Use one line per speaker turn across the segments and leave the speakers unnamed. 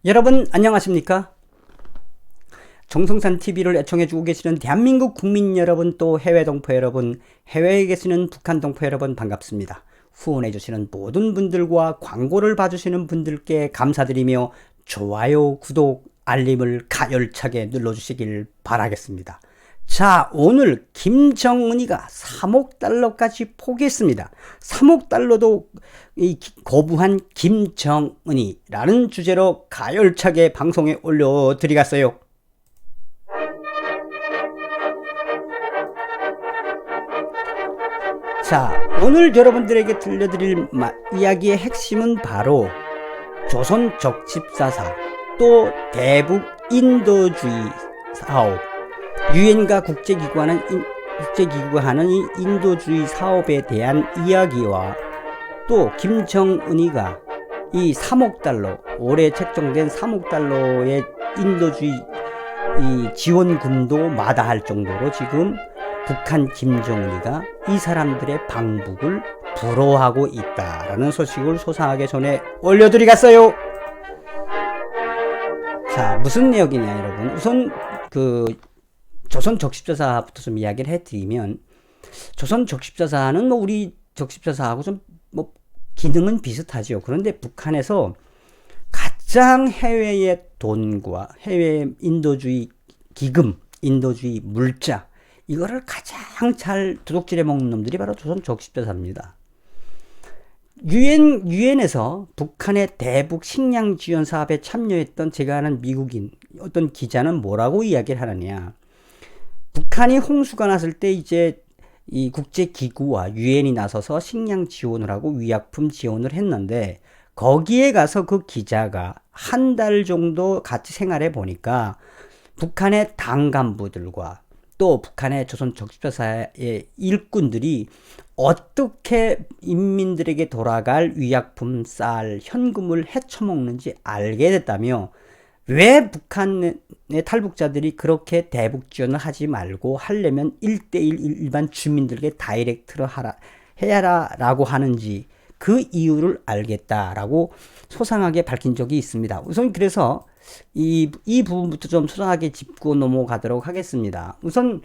여러분 안녕하십니까? 정성산 TV를 애청해주고 계시는 대한민국 국민 여러분, 또 해외 동포 여러분, 해외에 계시는 북한 동포 여러분 반갑습니다. 후원해주시는 모든 분들과 광고를 봐주시는 분들께 감사드리며 좋아요, 구독, 알림을 가열차게 눌러주시길 바라겠습니다. 자, 오늘 김정은이가 3억 달러까지 포기했습니다. 3억 달러도 거부한 김정은이라는 주제로 가열차게 방송에 올려드리겠어요. 자, 오늘 여러분들에게 들려드릴 이야기의 핵심은 바로 조선 적집사사, 또 대북 인도주의 사업, 유엔과 국제기구가 하는 이 인도주의 사업에 대한 이야기와, 또 김정은이가 이 3억 달러, 올해 책정된 3억 달러의 인도주의 이 지원금도 마다할 정도로 지금 북한 김정은이가 이 사람들의 방북을 부러워하고 있다라는 소식을 소상하게 전해 올려드리겠어요. 자, 무슨 내용이냐 여러분. 우선 조선 적십자사부터 좀 이야기를 해드리면, 조선 적십자사는 우리 적십자사하고 좀 기능은 비슷하죠. 그런데 북한에서 가장 해외의 돈과 해외 인도주의 기금, 인도주의 물자, 이거를 가장 잘 도둑질해 먹는 놈들이 바로 조선 적십자사입니다. 유엔에서 북한의 대북 식량 지원 사업에 참여했던 제가 아는 미국인 어떤 기자는 뭐라고 이야기를 하느냐. 북한이 홍수가 났을 때 이제 이 국제기구와 유엔이 나서서 식량 지원을 하고 위약품 지원을 했는데, 거기에 가서 그 기자가 한 달 정도 같이 생활해 보니까 북한의 당 간부들과 또 북한의 조선 적십자사의 일꾼들이 어떻게 인민들에게 돌아갈 위약품, 쌀, 현금을 헤쳐먹는지 알게 됐다며, 왜 북한의 탈북자들이 그렇게 대북 지원을 하지 말고 하려면 1대1 일반 주민들에게 다이렉트로 해야라고 하는지 그 이유를 알겠다라고 소상하게 밝힌 적이 있습니다. 우선 그래서 이 부분부터 좀 소상하게 짚고 넘어가도록 하겠습니다. 우선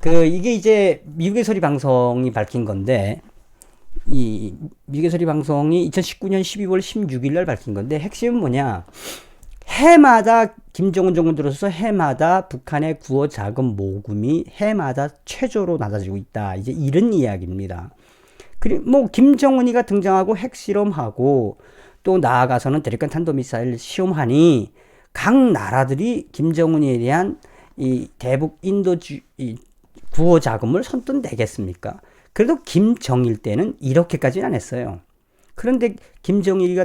이게 이제 미국의 소리 방송이 밝힌 건데, 이 미국의 소리 방송이 2019년 12월 16일 날 밝힌 건데, 핵심은 뭐냐? 해마다 김정은 정부 들어서서 해마다 북한의 구호 자금 모금이 해마다 최저로 낮아지고 있다. 이제 이런 이야기입니다. 그리고 김정은이가 등장하고 핵실험하고 또 나아가서는 대륙간 탄도미사일 시험하니 각 나라들이 김정은이에 대한 이 대북 인도주의 구호 자금을 선뜻 내겠습니까? 그래도 김정일 때는 이렇게까지는 안 했어요. 그런데 김정일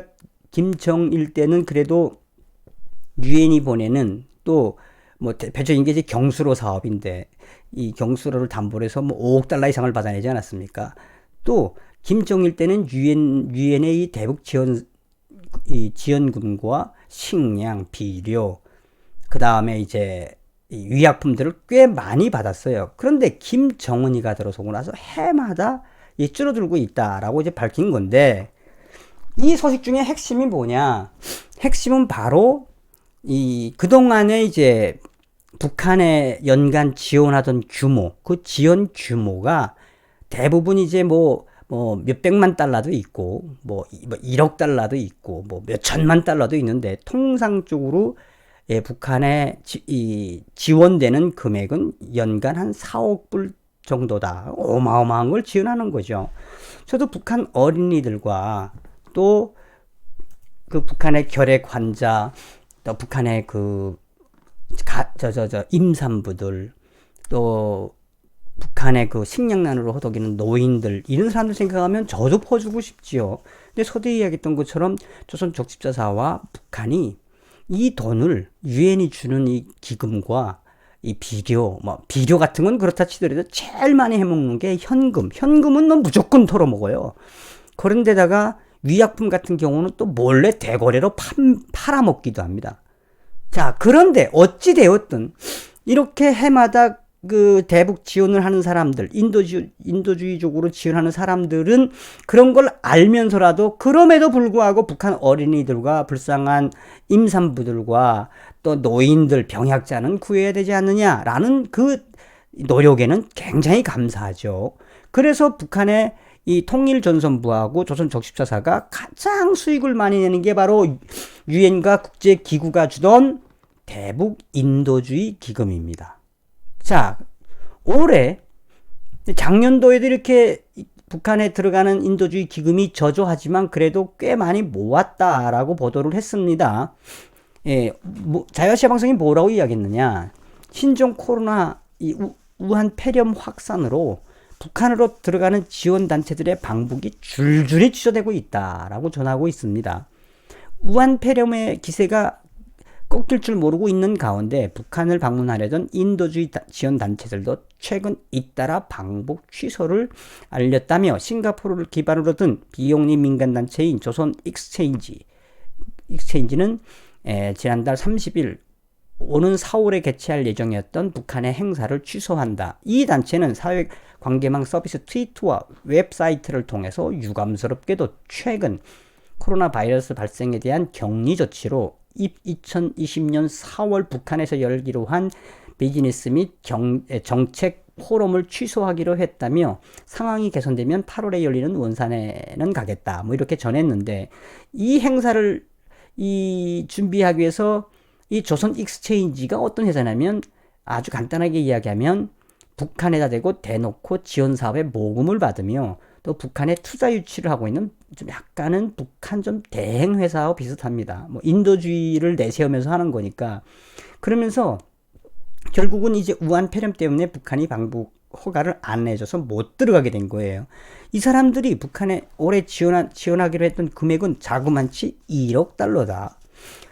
때는 그래도 유엔이 보내는, 또 대표적인 게 이제 경수로 사업인데, 이 경수로를 담보로 해서 5억 달러 이상을 받아내지 않았습니까? 또 김정일 때는 유엔의 이 대북 지원금과 식량, 비료, 그 다음에 이제 위약품들을 꽤 많이 받았어요. 그런데 김정은이가 들어서고 나서 해마다 줄어들고 있다라고 이제 밝힌 건데, 이 소식 중에 핵심이 뭐냐? 핵심은 바로 그동안에 이제 북한에 연간 지원하던 규모, 그 지원 규모가 대부분 이제 몇백만 달러도 있고, 1억 달러도 있고, 몇천만 달러도 있는데, 통상적으로 북한에 지원되는 금액은 연간 한 4억 불 정도다. 어마어마한 걸 지원하는 거죠. 저도 북한 어린이들과 또 그 북한의 결핵 환자, 또 북한의 임산부들, 또 북한의 식량난으로 허덕이는 노인들, 이런 사람들 생각하면 저도 퍼주고 싶지요. 근데 서두에 이야기했던 것처럼 조선 적십자사와 북한이 이 돈을, 유엔이 주는 이 기금과 이 비료 같은 건 그렇다 치더라도 제일 많이 해먹는 게 현금은 무조건 털어먹어요. 그런데다가 위약품 같은 경우는 또 몰래 대거래로 팔아먹기도 합니다. 자, 그런데 어찌되었든 이렇게 해마다 그 대북 지원을 하는 사람들, 인도주의적으로 지원하는 사람들은 그런 걸 알면서라도 그럼에도 불구하고 북한 어린이들과 불쌍한 임산부들과 또 노인들, 병약자는 구해야 되지 않느냐라는 그 노력에는 굉장히 감사하죠. 그래서 북한의 이 통일전선부하고 조선적십자사가 가장 수익을 많이 내는 게 바로 유엔과 국제기구가 주던 대북 인도주의 기금입니다. 자, 올해 작년도에도 이렇게 북한에 들어가는 인도주의 기금이 저조하지만 그래도 꽤 많이 모았다라고 보도를 했습니다. 예, 자유아시아 방송이 뭐라고 이야기했느냐? 신종 코로나 이 우한 폐렴 확산으로 북한으로 들어가는 지원 단체들의 방북이 줄줄이 취소되고 있다라고 전하고 있습니다. 우한 폐렴의 기세가 꺾일 줄 모르고 있는 가운데 북한을 방문하려던 인도주의 지원 단체들도 최근 잇따라 방북 취소를 알렸다며 싱가포르를 기반으로 둔 비영리 민간단체인 조선 익스체인지는 지난달 30일 오는 4월에 개최할 예정이었던 북한의 행사를 취소한다. 이 단체는 사회관계망 서비스 트위터와 웹사이트를 통해서 유감스럽게도 최근 코로나 바이러스 발생에 대한 격리 조치로 2020년 4월 북한에서 열기로 한 비즈니스 및 정책 포럼을 취소하기로 했다며 상황이 개선되면 8월에 열리는 원산에는 가겠다. 뭐 이렇게 전했는데 이 행사를 준비하기 위해서 이 조선 익스체인지가 어떤 회사냐면 아주 간단하게 이야기하면 북한에다 대고 대놓고 지원 사업에 모금을 받으며 또 북한에 투자 유치를 하고 있는 좀 약간은 북한 좀 대행 회사와 비슷합니다. 뭐 인도주의를 내세우면서 하는 거니까 그러면서 결국은 이제 우한 폐렴 때문에 북한이 방북 허가를 안 내줘서 못 들어가게 된 거예요. 이 사람들이 북한에 올해 지원하기로 했던 금액은 자그만치 1억 달러다.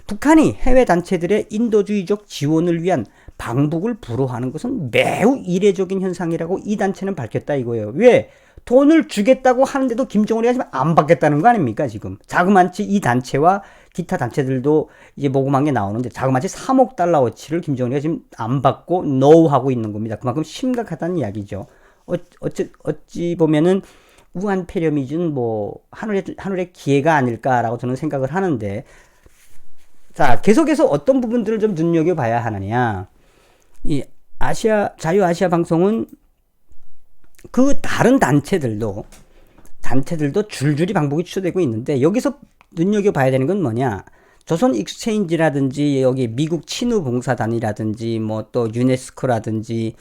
북한이 해외 단체들의 인도주의적 지원을 위한 방북을 불허하는 것은 매우 이례적인 현상이라고 이 단체는 밝혔다 이거예요. 왜? 돈을 주겠다고 하는데도 김정은이 하지만 안 받겠다는 거 아닙니까 지금. 자그만치 이 단체와 기타 단체들도 이제 모금한 게 나오는데 자그마치 3억 달러어치를 김정은이가 지금 안 받고 노하고 있는 겁니다. 그만큼 심각하다는 이야기죠. 어찌 보면은 우한 폐렴이 준 뭐 하늘의 기회가 아닐까라고 저는 생각을 하는데, 자, 계속해서 어떤 부분들을 좀 눈여겨봐야 하느냐. 이 자유아시아 방송은 그 다른 단체들도 줄줄이 방북이 취소되고 있는데, 여기서 눈여겨봐야 되는 건 뭐냐. 조선 익스체인지라든지 여기 미국 친우봉사단이라든지 뭐 또 유네스코라든지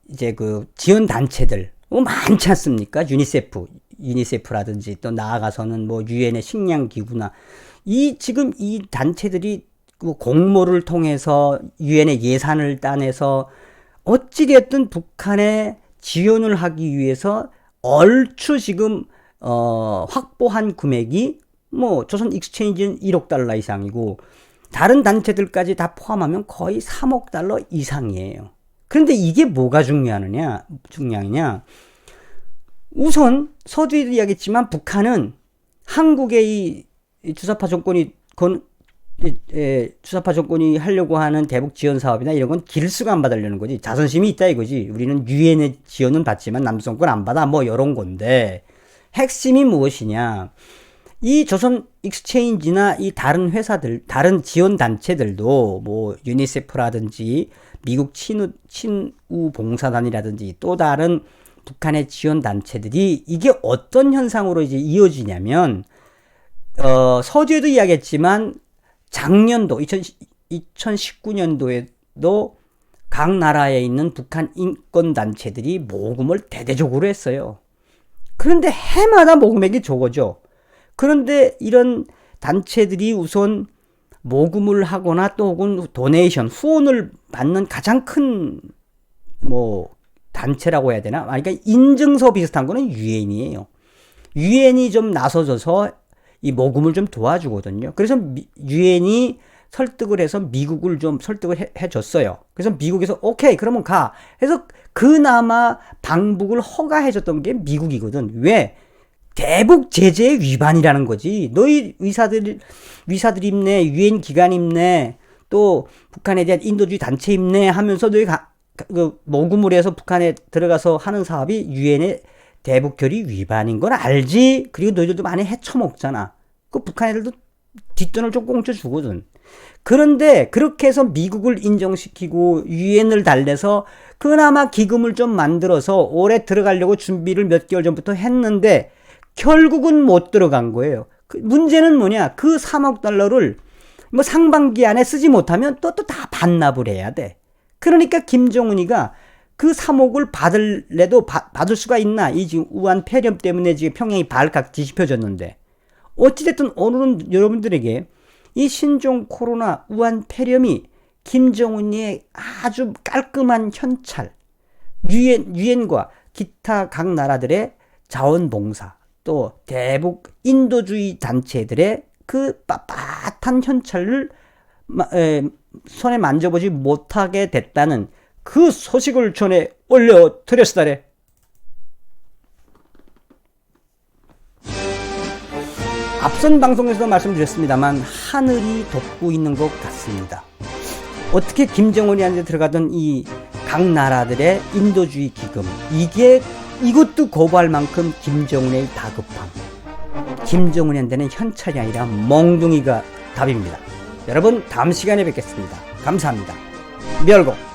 이제 지원 단체들 뭐 많지 않습니까? 유니세프라든지 또 나아가서는 뭐 유엔의 식량기구나 지금 이 단체들이 공모를 통해서 유엔의 예산을 따내서 어찌됐든 북한에 지원을 하기 위해서 얼추 지금 확보한 금액이 뭐 조선 익스체인지는 1억 달러 이상이고 다른 단체들까지 다 포함하면 거의 3억 달러 이상이에요. 그런데 이게 뭐가 중요하냐? 우선 서두에도 이야기했지만 북한은 한국의 이 주사파 정권이 하려고 하는 대북 지원 사업이나 이런 건 길수가 안 받으려는 거지. 자존심이 있다 이거지. 우리는 유엔의 지원은 받지만 남성권 안 받아. 뭐 이런 건데 핵심이 무엇이냐? 이 조선 익스체인지나 이 다른 회사들, 다른 지원 단체들도 뭐 유니세프라든지 미국 친우 봉사단이라든지 또 다른 북한의 지원 단체들이 이게 어떤 현상으로 이제 이어지냐면 서두에도 이야기했지만 작년도 2019년도에도 각 나라에 있는 북한 인권 단체들이 모금을 대대적으로 했어요. 그런데 해마다 모금액이 적어져. 그런데 이런 단체들이 우선 모금을 하거나 또 혹은 도네이션, 후원을 받는 가장 큰 단체라고 해야 되나? 그러니까 인증서 비슷한 거는 유엔이에요. 유엔이 좀 나서줘서 이 모금을 좀 도와주거든요. 그래서 유엔이 설득을 해서 미국을 좀 설득을 해줬어요. 그래서 미국에서 오케이 그러면 가. 해서 그나마 방북을 허가해줬던 게 미국이거든. 왜? 대북 제재 위반이라는 거지. 너희 의사들 입네, 유엔 기관 입네, 또 북한에 대한 인도주의 단체 입네 하면서 너희 그 모금을 해서 북한에 들어가서 하는 사업이 유엔의 대북 결의 위반인 건 알지. 그리고 너희들도 많이 헤쳐먹잖아. 그 북한 애들도 뒷돈을 좀 공짜 주거든. 그런데 그렇게 해서 미국을 인정시키고 유엔을 달래서 그나마 기금을 좀 만들어서 올해 들어가려고 준비를 몇 개월 전부터 했는데 결국은 못 들어간 거예요. 그 문제는 뭐냐? 그 3억 달러를 뭐 상반기 안에 쓰지 못하면 또 다 반납을 해야 돼. 그러니까 김정은이가 그 3억을 받을래도 받을 수가 있나? 이 지금 우한 폐렴 때문에 지금 평양이 발칵 뒤집혀졌는데 어찌됐든 오늘은 여러분들에게 이 신종 코로나 우한 폐렴이 김정은이의 아주 깔끔한 현찰, 유엔과 기타 각 나라들의 자원봉사, 또 대북 인도주의 단체들의 그 빳빳한 현찰을 손에 만져보지 못하게 됐다는 그 소식을 전해 올려드렸으다래. 앞선 방송에서도 말씀드렸습니다만 하늘이 덮고 있는 것 같습니다. 어떻게 김정은이한테 들어가던 이 각 나라들의 인도주의 기금, 이것도 거부할 만큼 김정은의 다급함. 김정은이한테는 현찰이 아니라 멍둥이가 답입니다. 여러분 다음 시간에 뵙겠습니다. 감사합니다. 멸공.